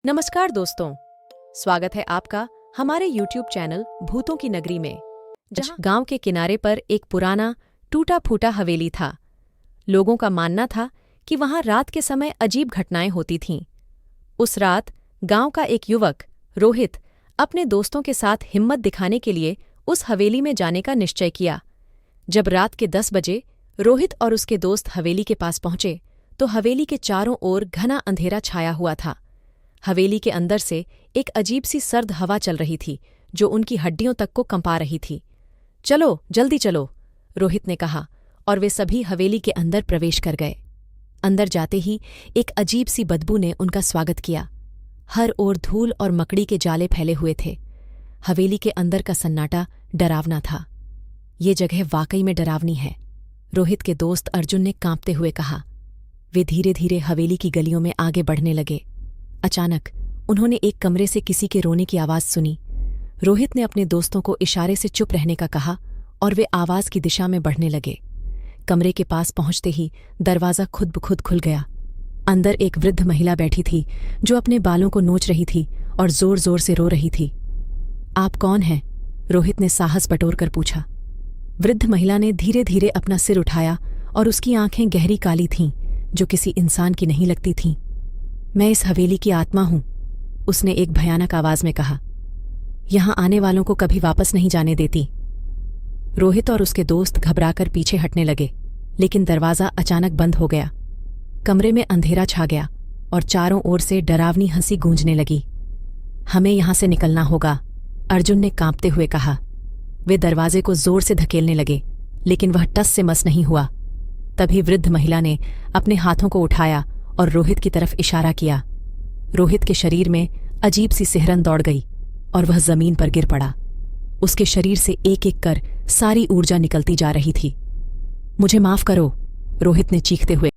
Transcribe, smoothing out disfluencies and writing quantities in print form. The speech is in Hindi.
नमस्कार दोस्तों, स्वागत है आपका हमारे YouTube चैनल भूतों की नगरी में। जहाँ गांव के किनारे पर एक पुराना टूटा फूटा हवेली था। लोगों का मानना था कि वहां रात के समय अजीब घटनाएं होती थीं। उस रात गांव का एक युवक रोहित अपने दोस्तों के साथ हिम्मत दिखाने के लिए उस हवेली में जाने का निश्चय किया। जब रात के 10 बजे रोहित और उसके दोस्त हवेली के पास पहुंचे तो हवेली के चारों ओर घना अंधेरा छाया हुआ था। हवेली के अंदर से एक अजीब सी सर्द हवा चल रही थी जो उनकी हड्डियों तक को कंपा रही थी। चलो जल्दी चलो, रोहित ने कहा और वे सभी हवेली के अंदर प्रवेश कर गए। अंदर जाते ही एक अजीब सी बदबू ने उनका स्वागत किया। हर ओर धूल और मकड़ी के जाले फैले हुए थे। हवेली के अंदर का सन्नाटा डरावना था। ये जगह वाकई में डरावनी है, रोहित के दोस्त अर्जुन ने कांपते हुए कहा। वे धीरे धीरे हवेली की गलियों में आगे बढ़ने लगे। अचानक उन्होंने एक कमरे से किसी के रोने की आवाज सुनी। रोहित ने अपने दोस्तों को इशारे से चुप रहने का कहा और वे आवाज की दिशा में बढ़ने लगे। कमरे के पास पहुंचते ही दरवाज़ा खुद ब खुद खुल गया। अंदर एक वृद्ध महिला बैठी थी जो अपने बालों को नोच रही थी और जोर जोर से रो रही थी। आप कौन हैं? रोहित ने साहस बटोर कर पूछा। वृद्ध महिला ने धीरे धीरे अपना सिर उठाया और उसकी आंखें गहरी काली थीं जो किसी इंसान की नहीं लगती थीं। मैं इस हवेली की आत्मा हूं, उसने एक भयानक आवाज में कहा। यहां आने वालों को कभी वापस नहीं जाने देती। रोहित और उसके दोस्त घबराकर पीछे हटने लगे, लेकिन दरवाज़ा अचानक बंद हो गया। कमरे में अंधेरा छा गया और चारों ओर से डरावनी हंसी गूंजने लगी। हमें यहां से निकलना होगा, अर्जुन ने कांपते हुए कहा। वे दरवाजे को जोर से धकेलने लगे, लेकिन वह टस से मस नहीं हुआ। तभी वृद्ध महिला ने अपने हाथों को उठाया और रोहित की तरफ इशारा किया। रोहित के शरीर में अजीब सी सिहरन दौड़ गई और वह जमीन पर गिर पड़ा। उसके शरीर से एक एक कर सारी ऊर्जा निकलती जा रही थी। मुझे माफ करो, रोहित ने चीखते हुए